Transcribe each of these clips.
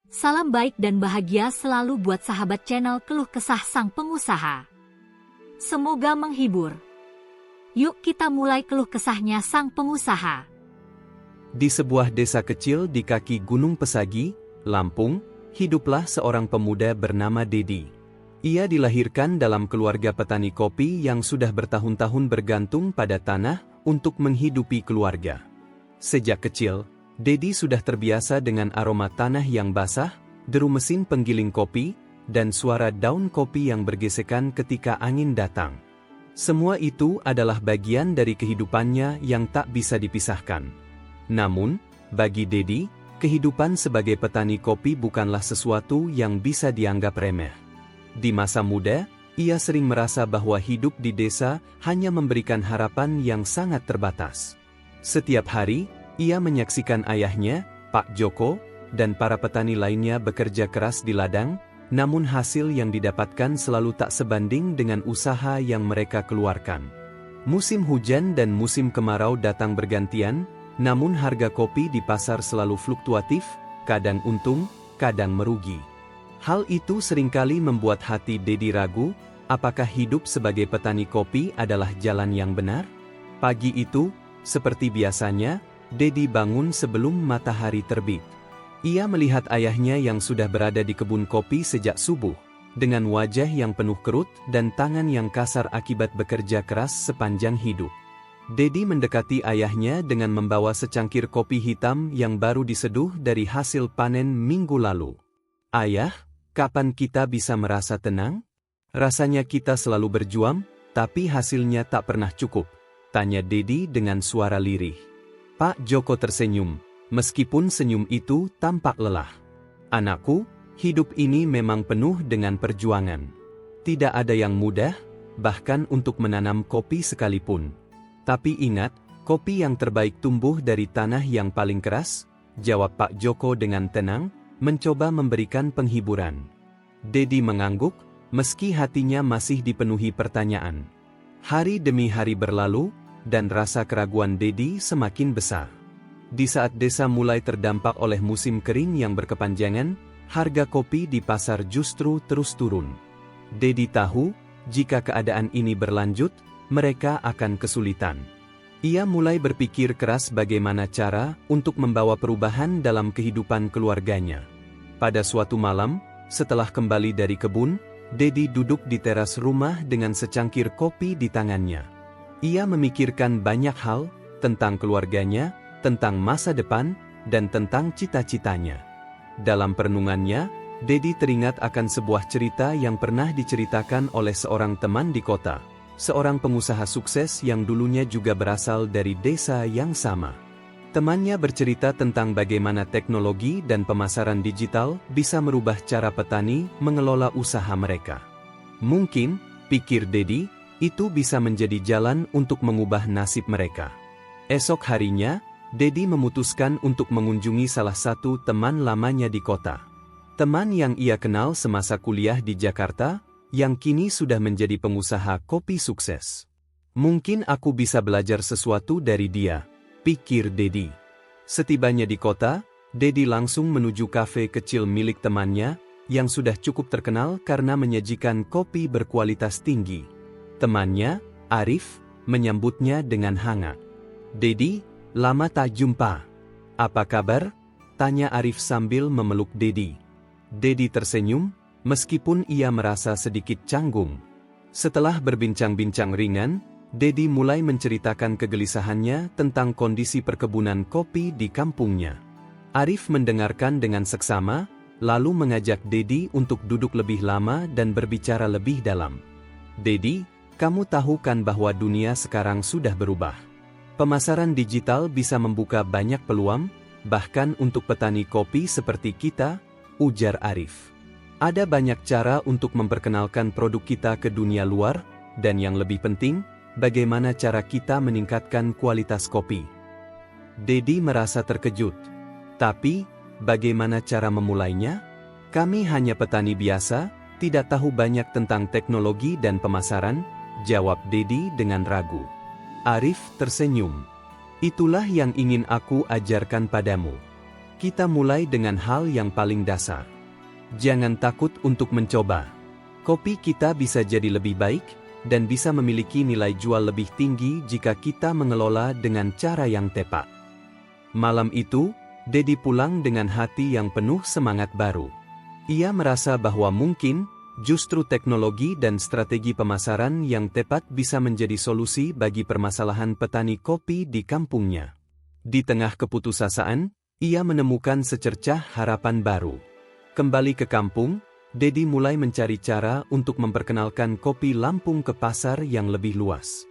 Salam baik dan bahagia selalu buat sahabat channel Keluh Kesah Sang Pengusaha. Semoga menghibur. Yuk kita mulai keluh kesahnya sang pengusaha. Di sebuah desa kecil di kaki Gunung Pesagi, Lampung, hiduplah seorang pemuda bernama Dedi. Ia dilahirkan dalam keluarga petani kopi yang sudah bertahun-tahun bergantung pada tanah untuk menghidupi keluarga. Sejak kecil, Dedi sudah terbiasa dengan aroma tanah yang basah, deru mesin penggiling kopi, dan suara daun kopi yang bergesekan ketika angin datang. Semua itu adalah bagian dari kehidupannya yang tak bisa dipisahkan. Namun, bagi Dedi, kehidupan sebagai petani kopi bukanlah sesuatu yang bisa dianggap remeh. Di masa muda, ia sering merasa bahwa hidup di desa hanya memberikan harapan yang sangat terbatas. Setiap hari, ia menyaksikan ayahnya, Pak Joko, dan para petani lainnya bekerja keras di ladang, namun hasil yang didapatkan selalu tak sebanding dengan usaha yang mereka keluarkan. Musim hujan dan musim kemarau datang bergantian, namun harga kopi di pasar selalu fluktuatif, kadang untung, kadang merugi. Hal itu seringkali membuat hati Dedi ragu, apakah hidup sebagai petani kopi adalah jalan yang benar? Pagi itu, seperti biasanya, Dedi bangun sebelum matahari terbit. Ia melihat ayahnya yang sudah berada di kebun kopi sejak subuh, dengan wajah yang penuh kerut dan tangan yang kasar akibat bekerja keras sepanjang hidup. Dedi mendekati ayahnya dengan membawa secangkir kopi hitam yang baru diseduh dari hasil panen minggu lalu. "Ayah, kapan kita bisa merasa tenang? Rasanya kita selalu berjuang, tapi hasilnya tak pernah cukup," tanya Dedi dengan suara lirih. Pak Joko tersenyum, meskipun senyum itu tampak lelah. "Anakku, hidup ini memang penuh dengan perjuangan. Tidak ada yang mudah, bahkan untuk menanam kopi sekalipun. Tapi ingat, kopi yang terbaik tumbuh dari tanah yang paling keras," jawab Pak Joko dengan tenang, mencoba memberikan penghiburan. Dedi mengangguk, meski hatinya masih dipenuhi pertanyaan. Hari demi hari berlalu, dan rasa keraguan Dedi semakin besar. Di saat desa mulai terdampak oleh musim kering yang berkepanjangan, harga kopi di pasar justru terus turun. Dedi tahu, jika keadaan ini berlanjut, mereka akan kesulitan. Ia mulai berpikir keras bagaimana cara untuk membawa perubahan dalam kehidupan keluarganya. Pada suatu malam, setelah kembali dari kebun, Dedi duduk di teras rumah dengan secangkir kopi di tangannya. Ia memikirkan banyak hal, tentang keluarganya, tentang masa depan, dan tentang cita-citanya. Dalam perenungannya, Dedi teringat akan sebuah cerita yang pernah diceritakan oleh seorang teman di kota, seorang pengusaha sukses yang dulunya juga berasal dari desa yang sama. Temannya bercerita tentang bagaimana teknologi dan pemasaran digital bisa merubah cara petani mengelola usaha mereka. Mungkin, pikir Dedi, itu bisa menjadi jalan untuk mengubah nasib mereka. Esok harinya, Dedi memutuskan untuk mengunjungi salah satu teman lamanya di kota. Teman yang ia kenal semasa kuliah di Jakarta, yang kini sudah menjadi pengusaha kopi sukses. "Mungkin aku bisa belajar sesuatu dari dia," pikir Dedi. Setibanya di kota, Dedi langsung menuju kafe kecil milik temannya, yang sudah cukup terkenal karena menyajikan kopi berkualitas tinggi. Temannya, Arif, menyambutnya dengan hangat. "Dedi, lama tak jumpa. Apa kabar?" tanya Arif sambil memeluk Dedi. Dedi tersenyum, meskipun ia merasa sedikit canggung. Setelah berbincang-bincang ringan, Dedi mulai menceritakan kegelisahannya tentang kondisi perkebunan kopi di kampungnya. Arif mendengarkan dengan seksama, lalu mengajak Dedi untuk duduk lebih lama dan berbicara lebih dalam. "Dedi, kamu tahu kan bahwa dunia sekarang sudah berubah. Pemasaran digital bisa membuka banyak peluang, bahkan untuk petani kopi seperti kita," ujar Arif. "Ada banyak cara untuk memperkenalkan produk kita ke dunia luar, dan yang lebih penting, bagaimana cara kita meningkatkan kualitas kopi." Dedi merasa terkejut. "Tapi, bagaimana cara memulainya? Kami hanya petani biasa, tidak tahu banyak tentang teknologi dan pemasaran," jawab Dedi dengan ragu. Arif tersenyum. "Itulah yang ingin aku ajarkan padamu. Kita mulai dengan hal yang paling dasar. Jangan takut untuk mencoba. Kopi kita bisa jadi lebih baik, dan bisa memiliki nilai jual lebih tinggi jika kita mengelola dengan cara yang tepat. Malam itu, Dedi pulang dengan hati yang penuh semangat baru. Ia merasa bahwa mungkin, justru teknologi dan strategi pemasaran yang tepat bisa menjadi solusi bagi permasalahan petani kopi di kampungnya. Di tengah keputusasaan, ia menemukan secercah harapan baru. Kembali ke kampung, Dedi mulai mencari cara untuk memperkenalkan kopi Lampung ke pasar yang lebih luas.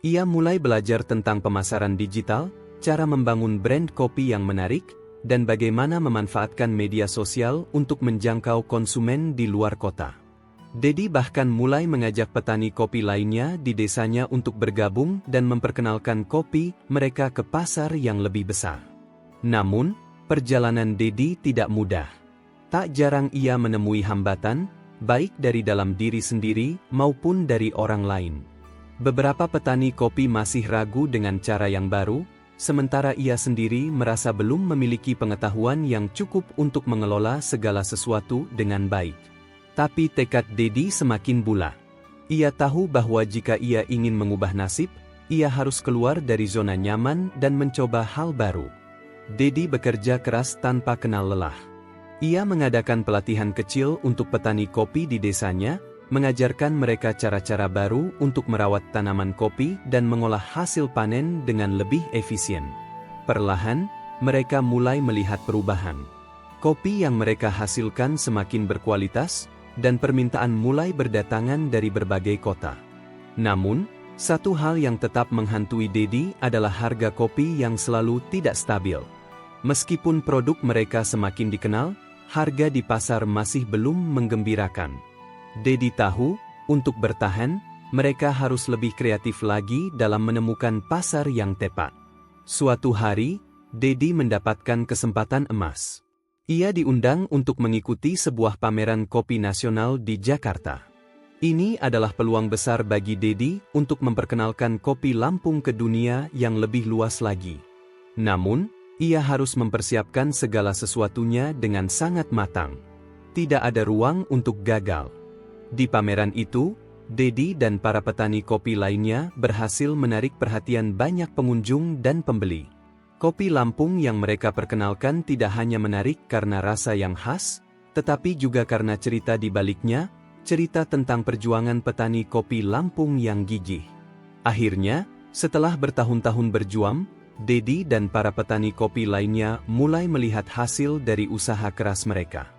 Ia mulai belajar tentang pemasaran digital, cara membangun brand kopi yang menarik, dan bagaimana memanfaatkan media sosial untuk menjangkau konsumen di luar kota. Dedi bahkan mulai mengajak petani kopi lainnya di desanya untuk bergabung dan memperkenalkan kopi mereka ke pasar yang lebih besar. Namun, perjalanan Dedi tidak mudah. Tak jarang ia menemui hambatan, baik dari dalam diri sendiri maupun dari orang lain. Beberapa petani kopi masih ragu dengan cara yang baru, sementara ia sendiri merasa belum memiliki pengetahuan yang cukup untuk mengelola segala sesuatu dengan baik. Tapi tekad Dedi semakin bulat. Ia tahu bahwa jika ia ingin mengubah nasib, ia harus keluar dari zona nyaman dan mencoba hal baru. Dedi bekerja keras tanpa kenal lelah. Ia mengadakan pelatihan kecil untuk petani kopi di desanya, mengajarkan mereka cara-cara baru untuk merawat tanaman kopi dan mengolah hasil panen dengan lebih efisien. Perlahan, mereka mulai melihat perubahan. Kopi yang mereka hasilkan semakin berkualitas, dan permintaan mulai berdatangan dari berbagai kota. Namun, satu hal yang tetap menghantui Dedi adalah harga kopi yang selalu tidak stabil. Meskipun produk mereka semakin dikenal, harga di pasar masih belum menggembirakan. Dedi tahu, untuk bertahan, mereka harus lebih kreatif lagi dalam menemukan pasar yang tepat. Suatu hari, Dedi mendapatkan kesempatan emas. Ia diundang untuk mengikuti sebuah pameran kopi nasional di Jakarta. Ini adalah peluang besar bagi Dedi untuk memperkenalkan kopi Lampung ke dunia yang lebih luas lagi. Namun, ia harus mempersiapkan segala sesuatunya dengan sangat matang. Tidak ada ruang untuk gagal. Di pameran itu, Dedi dan para petani kopi lainnya berhasil menarik perhatian banyak pengunjung dan pembeli. Kopi Lampung yang mereka perkenalkan tidak hanya menarik karena rasa yang khas, tetapi juga karena cerita di baliknya, cerita tentang perjuangan petani kopi Lampung yang gigih. Akhirnya, setelah bertahun-tahun berjuang, Dedi dan para petani kopi lainnya mulai melihat hasil dari usaha keras mereka.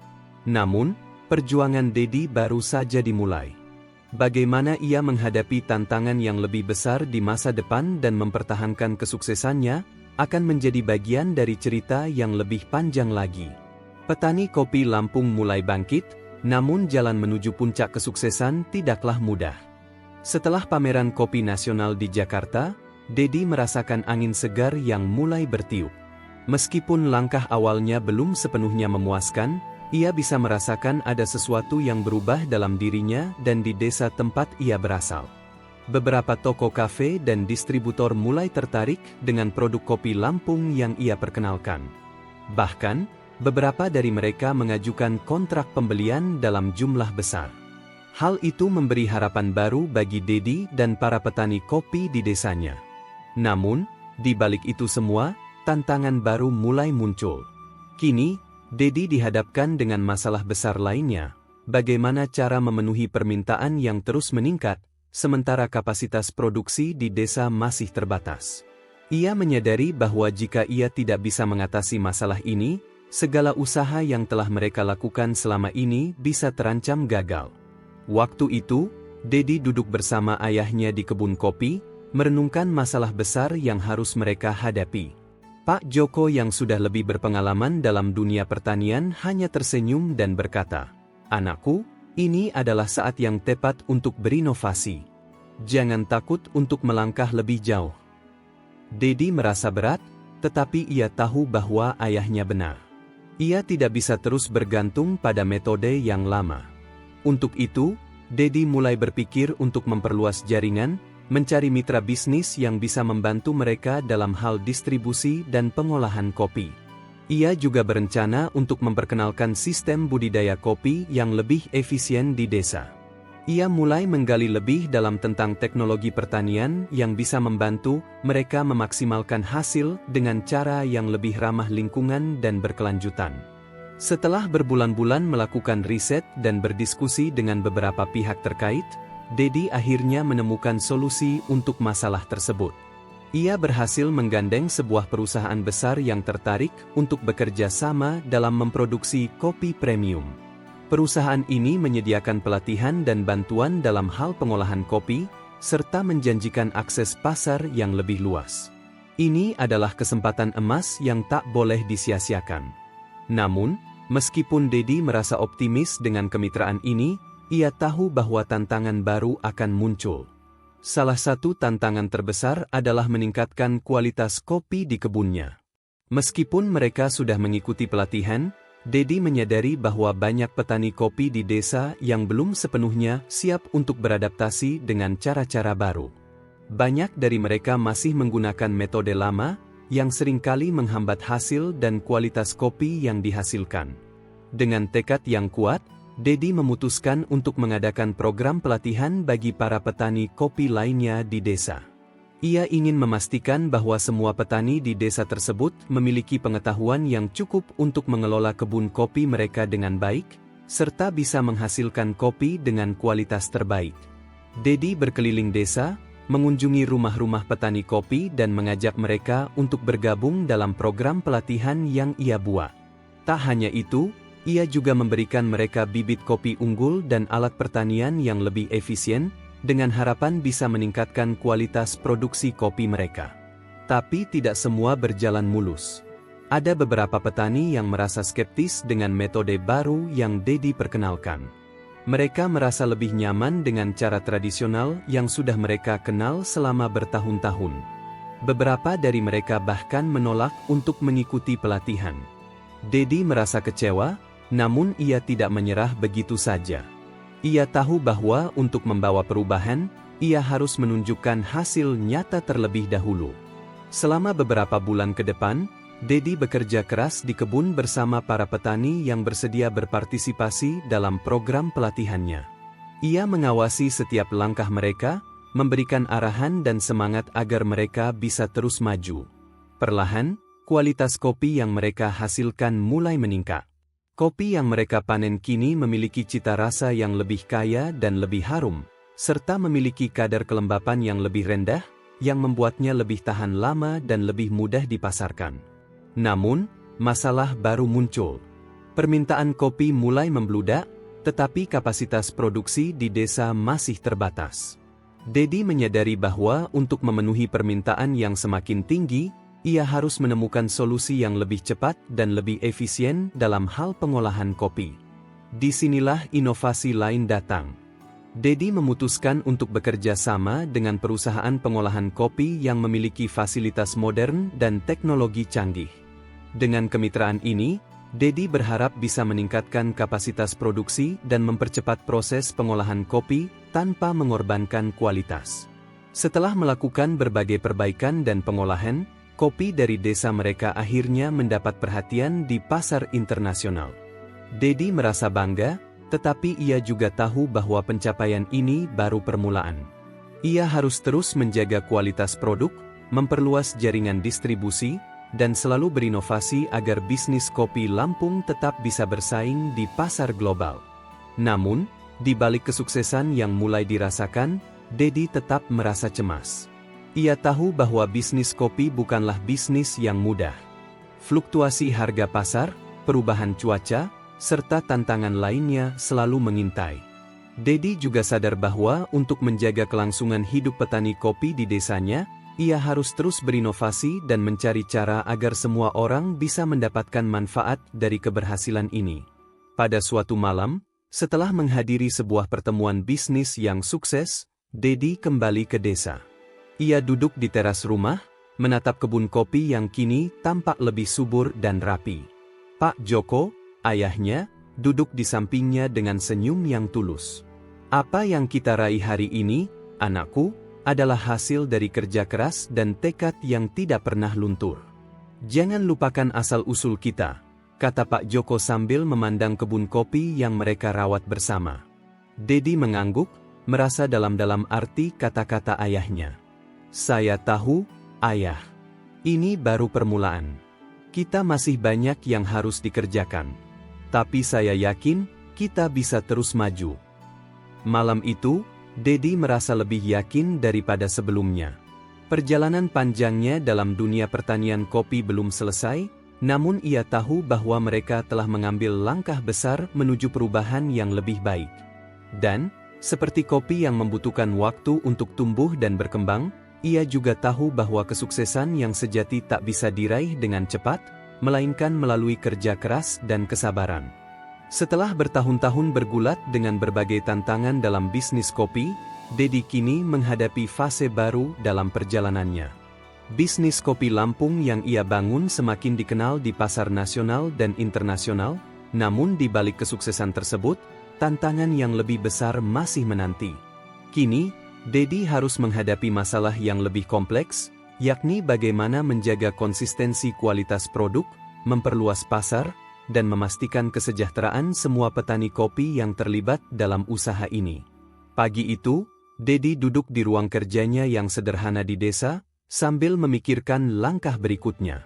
Namun, perjuangan Dedi baru saja dimulai. Bagaimana ia menghadapi tantangan yang lebih besar di masa depan dan mempertahankan kesuksesannya, akan menjadi bagian dari cerita yang lebih panjang lagi. Petani kopi Lampung mulai bangkit, namun jalan menuju puncak kesuksesan tidaklah mudah. Setelah pameran kopi nasional di Jakarta, Dedi merasakan angin segar yang mulai bertiup. Meskipun langkah awalnya belum sepenuhnya memuaskan, ia bisa merasakan ada sesuatu yang berubah dalam dirinya dan di desa tempat ia berasal. Beberapa toko kafe dan distributor mulai tertarik dengan produk kopi Lampung yang ia perkenalkan. Bahkan, beberapa dari mereka mengajukan kontrak pembelian dalam jumlah besar. Hal itu memberi harapan baru bagi Dedi dan para petani kopi di desanya. Namun, di balik itu semua, tantangan baru mulai muncul. Kini, Dedi dihadapkan dengan masalah besar lainnya, bagaimana cara memenuhi permintaan yang terus meningkat, sementara kapasitas produksi di desa masih terbatas. Ia menyadari bahwa jika ia tidak bisa mengatasi masalah ini, segala usaha yang telah mereka lakukan selama ini bisa terancam gagal. Waktu itu, Dedi duduk bersama ayahnya di kebun kopi, merenungkan masalah besar yang harus mereka hadapi. Pak Joko yang sudah lebih berpengalaman dalam dunia pertanian hanya tersenyum dan berkata, "Anakku, ini adalah saat yang tepat untuk berinovasi. Jangan takut untuk melangkah lebih jauh." Dedi merasa berat, tetapi ia tahu bahwa ayahnya benar. Ia tidak bisa terus bergantung pada metode yang lama. Untuk itu, Dedi mulai berpikir untuk memperluas jaringan, mencari mitra bisnis yang bisa membantu mereka dalam hal distribusi dan pengolahan kopi. Ia juga berencana untuk memperkenalkan sistem budidaya kopi yang lebih efisien di desa. Ia mulai menggali lebih dalam tentang teknologi pertanian yang bisa membantu mereka memaksimalkan hasil dengan cara yang lebih ramah lingkungan dan berkelanjutan. Setelah berbulan-bulan melakukan riset dan berdiskusi dengan beberapa pihak terkait, Dedi akhirnya menemukan solusi untuk masalah tersebut. Ia berhasil menggandeng sebuah perusahaan besar yang tertarik untuk bekerja sama dalam memproduksi kopi premium. Perusahaan ini menyediakan pelatihan dan bantuan dalam hal pengolahan kopi, serta menjanjikan akses pasar yang lebih luas. Ini adalah kesempatan emas yang tak boleh disia-siakan. Namun, meskipun Dedi merasa optimis dengan kemitraan ini, ia tahu bahwa tantangan baru akan muncul. Salah satu tantangan terbesar adalah meningkatkan kualitas kopi di kebunnya. Meskipun mereka sudah mengikuti pelatihan, Dedi menyadari bahwa banyak petani kopi di desa yang belum sepenuhnya siap untuk beradaptasi dengan cara-cara baru. Banyak dari mereka masih menggunakan metode lama, yang seringkali menghambat hasil dan kualitas kopi yang dihasilkan. Dengan tekad yang kuat, Dedi memutuskan untuk mengadakan program pelatihan bagi para petani kopi lainnya di desa. Ia ingin memastikan bahwa semua petani di desa tersebut memiliki pengetahuan yang cukup untuk mengelola kebun kopi mereka dengan baik, serta bisa menghasilkan kopi dengan kualitas terbaik. Dedi berkeliling desa, mengunjungi rumah-rumah petani kopi dan mengajak mereka untuk bergabung dalam program pelatihan yang ia buat. Tak hanya itu, ia juga memberikan mereka bibit kopi unggul dan alat pertanian yang lebih efisien, dengan harapan bisa meningkatkan kualitas produksi kopi mereka. Tapi tidak semua berjalan mulus. Ada beberapa petani yang merasa skeptis dengan metode baru yang Dedi perkenalkan. Mereka merasa lebih nyaman dengan cara tradisional yang sudah mereka kenal selama bertahun-tahun. Beberapa dari mereka bahkan menolak untuk mengikuti pelatihan. Dedi merasa kecewa, namun ia tidak menyerah begitu saja. Ia tahu bahwa untuk membawa perubahan, ia harus menunjukkan hasil nyata terlebih dahulu. Selama beberapa bulan ke depan, Dedi bekerja keras di kebun bersama para petani yang bersedia berpartisipasi dalam program pelatihannya. Ia mengawasi setiap langkah mereka, memberikan arahan dan semangat agar mereka bisa terus maju. Perlahan, kualitas kopi yang mereka hasilkan mulai meningkat. Kopi yang mereka panen kini memiliki cita rasa yang lebih kaya dan lebih harum, serta memiliki kadar kelembapan yang lebih rendah, yang membuatnya lebih tahan lama dan lebih mudah dipasarkan. Namun, masalah baru muncul. Permintaan kopi mulai membludak, tetapi kapasitas produksi di desa masih terbatas. Dedi menyadari bahwa untuk memenuhi permintaan yang semakin tinggi, ia harus menemukan solusi yang lebih cepat dan lebih efisien dalam hal pengolahan kopi. Disinilah inovasi lain datang. Dedi memutuskan untuk bekerja sama dengan perusahaan pengolahan kopi yang memiliki fasilitas modern dan teknologi canggih. Dengan kemitraan ini, Dedi berharap bisa meningkatkan kapasitas produksi dan mempercepat proses pengolahan kopi tanpa mengorbankan kualitas. Setelah melakukan berbagai perbaikan dan pengolahan, kopi dari desa mereka akhirnya mendapat perhatian di pasar internasional. Dedi merasa bangga, tetapi ia juga tahu bahwa pencapaian ini baru permulaan. Ia harus terus menjaga kualitas produk, memperluas jaringan distribusi, dan selalu berinovasi agar bisnis kopi Lampung tetap bisa bersaing di pasar global. Namun, di balik kesuksesan yang mulai dirasakan, Dedi tetap merasa cemas. Ia tahu bahwa bisnis kopi bukanlah bisnis yang mudah. Fluktuasi harga pasar, perubahan cuaca, serta tantangan lainnya selalu mengintai. Dedi juga sadar bahwa untuk menjaga kelangsungan hidup petani kopi di desanya, ia harus terus berinovasi dan mencari cara agar semua orang bisa mendapatkan manfaat dari keberhasilan ini. Pada suatu malam, setelah menghadiri sebuah pertemuan bisnis yang sukses, Dedi kembali ke desa. Ia duduk di teras rumah, menatap kebun kopi yang kini tampak lebih subur dan rapi. Pak Joko, ayahnya, duduk di sampingnya dengan senyum yang tulus. Apa yang kita raih hari ini, anakku, adalah hasil dari kerja keras dan tekad yang tidak pernah luntur. Jangan lupakan asal-usul kita, kata Pak Joko sambil memandang kebun kopi yang mereka rawat bersama. Dedi mengangguk, merasa dalam-dalam arti kata-kata ayahnya. Saya tahu, Ayah. Ini baru permulaan. Kita masih banyak yang harus dikerjakan. Tapi saya yakin, kita bisa terus maju. Malam itu, Dedi merasa lebih yakin daripada sebelumnya. Perjalanan panjangnya dalam dunia pertanian kopi belum selesai, namun ia tahu bahwa mereka telah mengambil langkah besar menuju perubahan yang lebih baik. Dan, seperti kopi yang membutuhkan waktu untuk tumbuh dan berkembang, ia juga tahu bahwa kesuksesan yang sejati tak bisa diraih dengan cepat, melainkan melalui kerja keras dan kesabaran. Setelah bertahun-tahun bergulat dengan berbagai tantangan dalam bisnis kopi, Dedi kini menghadapi fase baru dalam perjalanannya. Bisnis kopi Lampung yang ia bangun semakin dikenal di pasar nasional dan internasional, namun di balik kesuksesan tersebut, tantangan yang lebih besar masih menanti. Kini, Dedi harus menghadapi masalah yang lebih kompleks, yakni bagaimana menjaga konsistensi kualitas produk, memperluas pasar, dan memastikan kesejahteraan semua petani kopi yang terlibat dalam usaha ini. Pagi itu, Dedi duduk di ruang kerjanya yang sederhana di desa, sambil memikirkan langkah berikutnya.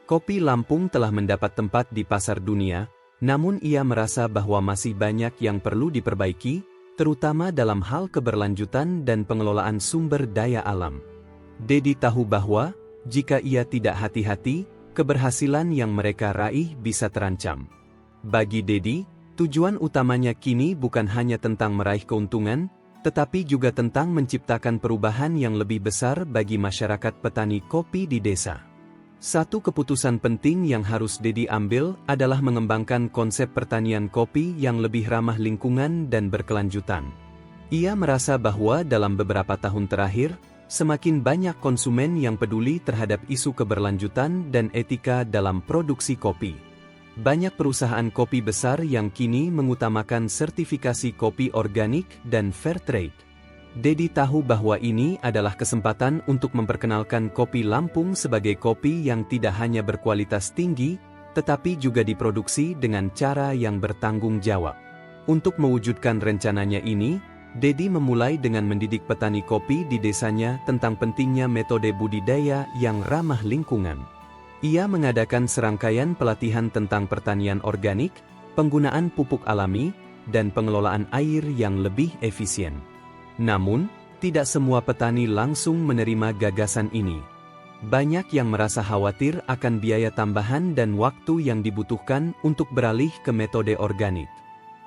Kopi Lampung telah mendapat tempat di pasar dunia, namun ia merasa bahwa masih banyak yang perlu diperbaiki, terutama dalam hal keberlanjutan dan pengelolaan sumber daya alam. Dedi tahu bahwa, jika ia tidak hati-hati, keberhasilan yang mereka raih bisa terancam. Bagi Dedi, tujuan utamanya kini bukan hanya tentang meraih keuntungan, tetapi juga tentang menciptakan perubahan yang lebih besar bagi masyarakat petani kopi di desa. Satu keputusan penting yang harus Dedi ambil adalah mengembangkan konsep pertanian kopi yang lebih ramah lingkungan dan berkelanjutan. Ia merasa bahwa dalam beberapa tahun terakhir, semakin banyak konsumen yang peduli terhadap isu keberlanjutan dan etika dalam produksi kopi. Banyak perusahaan kopi besar yang kini mengutamakan sertifikasi kopi organik dan fair trade. Dedi tahu bahwa ini adalah kesempatan untuk memperkenalkan kopi Lampung sebagai kopi yang tidak hanya berkualitas tinggi, tetapi juga diproduksi dengan cara yang bertanggung jawab. Untuk mewujudkan rencananya ini, Dedi memulai dengan mendidik petani kopi di desanya tentang pentingnya metode budidaya yang ramah lingkungan. Ia mengadakan serangkaian pelatihan tentang pertanian organik, penggunaan pupuk alami, dan pengelolaan air yang lebih efisien. Namun, tidak semua petani langsung menerima gagasan ini. Banyak yang merasa khawatir akan biaya tambahan dan waktu yang dibutuhkan untuk beralih ke metode organik.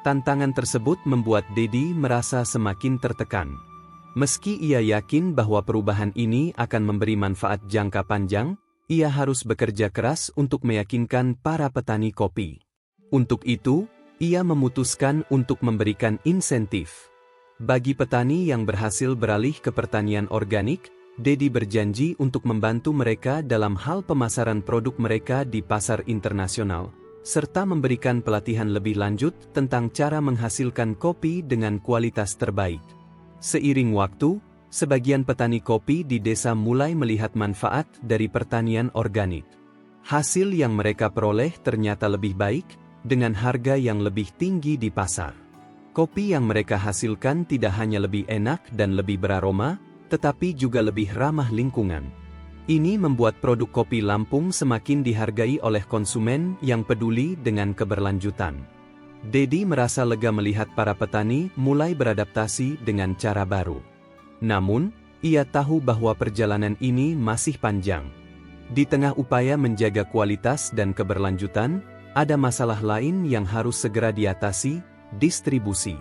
Tantangan tersebut membuat Dedi merasa semakin tertekan. Meski ia yakin bahwa perubahan ini akan memberi manfaat jangka panjang, ia harus bekerja keras untuk meyakinkan para petani kopi. Untuk itu, ia memutuskan untuk memberikan insentif. Bagi petani yang berhasil beralih ke pertanian organik, Dedi berjanji untuk membantu mereka dalam hal pemasaran produk mereka di pasar internasional, serta memberikan pelatihan lebih lanjut tentang cara menghasilkan kopi dengan kualitas terbaik. Seiring waktu, sebagian petani kopi di desa mulai melihat manfaat dari pertanian organik. Hasil yang mereka peroleh ternyata lebih baik, dengan harga yang lebih tinggi di pasar. Kopi yang mereka hasilkan tidak hanya lebih enak dan lebih beraroma, tetapi juga lebih ramah lingkungan. Ini membuat produk kopi Lampung semakin dihargai oleh konsumen yang peduli dengan keberlanjutan. Dedi merasa lega melihat para petani mulai beradaptasi dengan cara baru. Namun, ia tahu bahwa perjalanan ini masih panjang. Di tengah upaya menjaga kualitas dan keberlanjutan, ada masalah lain yang harus segera diatasi, distribusi.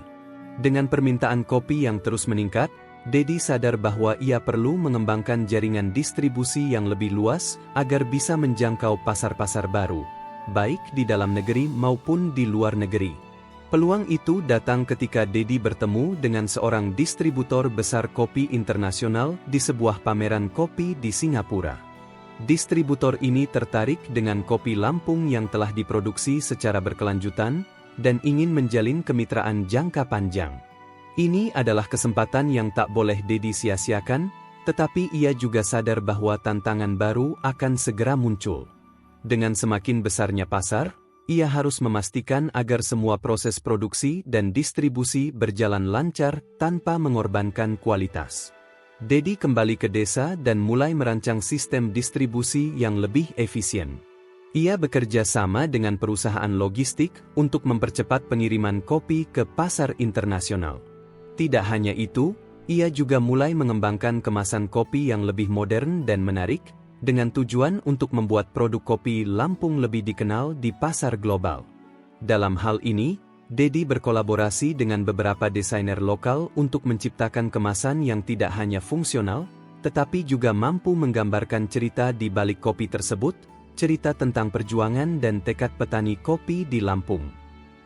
Dengan permintaan kopi yang terus meningkat, Dedi sadar bahwa ia perlu mengembangkan jaringan distribusi yang lebih luas agar bisa menjangkau pasar-pasar baru, baik di dalam negeri maupun di luar negeri. Peluang itu datang ketika Dedi bertemu dengan seorang distributor besar kopi internasional di sebuah pameran kopi di Singapura. Distributor ini tertarik dengan kopi Lampung yang telah diproduksi secara berkelanjutan, dan ingin menjalin kemitraan jangka panjang. Ini adalah kesempatan yang tak boleh Dedi sia-siakan, tetapi ia juga sadar bahwa tantangan baru akan segera muncul. Dengan semakin besarnya pasar, ia harus memastikan agar semua proses produksi dan distribusi berjalan lancar tanpa mengorbankan kualitas. Dedi kembali ke desa dan mulai merancang sistem distribusi yang lebih efisien. Ia bekerja sama dengan perusahaan logistik untuk mempercepat pengiriman kopi ke pasar internasional. Tidak hanya itu, ia juga mulai mengembangkan kemasan kopi yang lebih modern dan menarik, dengan tujuan untuk membuat produk kopi Lampung lebih dikenal di pasar global. Dalam hal ini, Dedi berkolaborasi dengan beberapa desainer lokal untuk menciptakan kemasan yang tidak hanya fungsional, tetapi juga mampu menggambarkan cerita di balik kopi tersebut, cerita tentang perjuangan dan tekad petani kopi di Lampung.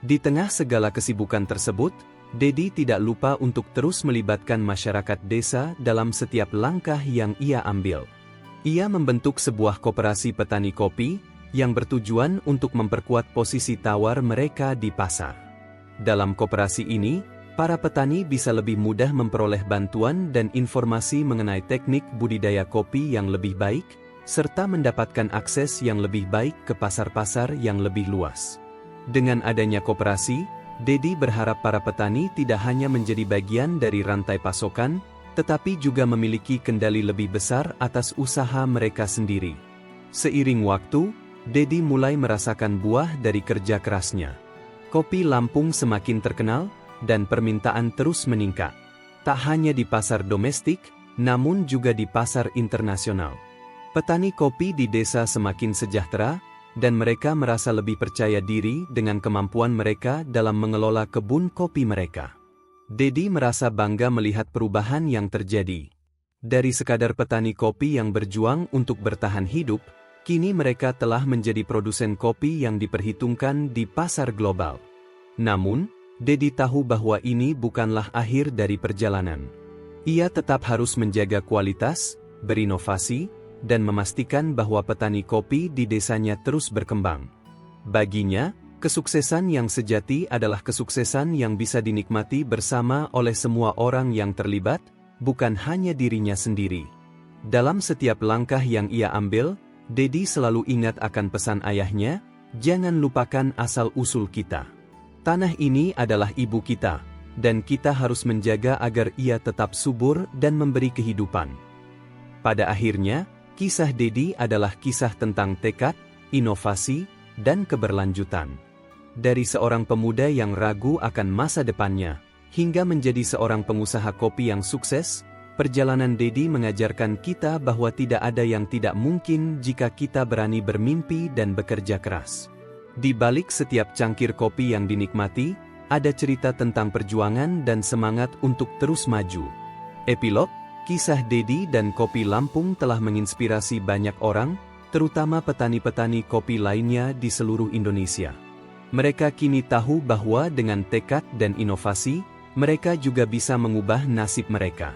Di tengah segala kesibukan tersebut, Dedi tidak lupa untuk terus melibatkan masyarakat desa dalam setiap langkah yang ia ambil. Ia membentuk sebuah koperasi petani kopi yang bertujuan untuk memperkuat posisi tawar mereka di pasar. Dalam koperasi ini, para petani bisa lebih mudah memperoleh bantuan dan informasi mengenai teknik budidaya kopi yang lebih baik, serta mendapatkan akses yang lebih baik ke pasar-pasar yang lebih luas. Dengan adanya koperasi, Dedi berharap para petani tidak hanya menjadi bagian dari rantai pasokan, tetapi juga memiliki kendali lebih besar atas usaha mereka sendiri. Seiring waktu, Dedi mulai merasakan buah dari kerja kerasnya. Kopi Lampung semakin terkenal, dan permintaan terus meningkat. Tak hanya di pasar domestik, namun juga di pasar internasional. Petani kopi di desa semakin sejahtera, dan mereka merasa lebih percaya diri dengan kemampuan mereka dalam mengelola kebun kopi mereka. Dedi merasa bangga melihat perubahan yang terjadi. Dari sekadar petani kopi yang berjuang untuk bertahan hidup, kini mereka telah menjadi produsen kopi yang diperhitungkan di pasar global. Namun, Dedi tahu bahwa ini bukanlah akhir dari perjalanan. Ia tetap harus menjaga kualitas, berinovasi, dan memastikan bahwa petani kopi di desanya terus berkembang. Baginya, kesuksesan yang sejati adalah kesuksesan yang bisa dinikmati bersama oleh semua orang yang terlibat, bukan hanya dirinya sendiri. Dalam setiap langkah yang ia ambil, Dedi selalu ingat akan pesan ayahnya, "Jangan lupakan asal-usul kita. Tanah ini adalah ibu kita, dan kita harus menjaga agar ia tetap subur dan memberi kehidupan." Pada akhirnya, kisah Dedi adalah kisah tentang tekad, inovasi, dan keberlanjutan. Dari seorang pemuda yang ragu akan masa depannya, hingga menjadi seorang pengusaha kopi yang sukses, perjalanan Dedi mengajarkan kita bahwa tidak ada yang tidak mungkin jika kita berani bermimpi dan bekerja keras. Di balik setiap cangkir kopi yang dinikmati, ada cerita tentang perjuangan dan semangat untuk terus maju. Epilog, kisah Dedi dan Kopi Lampung telah menginspirasi banyak orang, terutama petani-petani kopi lainnya di seluruh Indonesia. Mereka kini tahu bahwa dengan tekad dan inovasi, mereka juga bisa mengubah nasib mereka.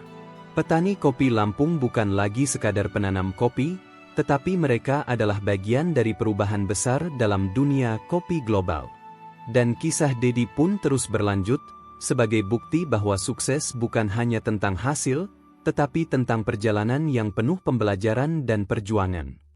Petani kopi Lampung bukan lagi sekadar penanam kopi, tetapi mereka adalah bagian dari perubahan besar dalam dunia kopi global. Dan kisah Dedi pun terus berlanjut, sebagai bukti bahwa sukses bukan hanya tentang hasil, tetapi tentang perjalanan yang penuh pembelajaran dan perjuangan.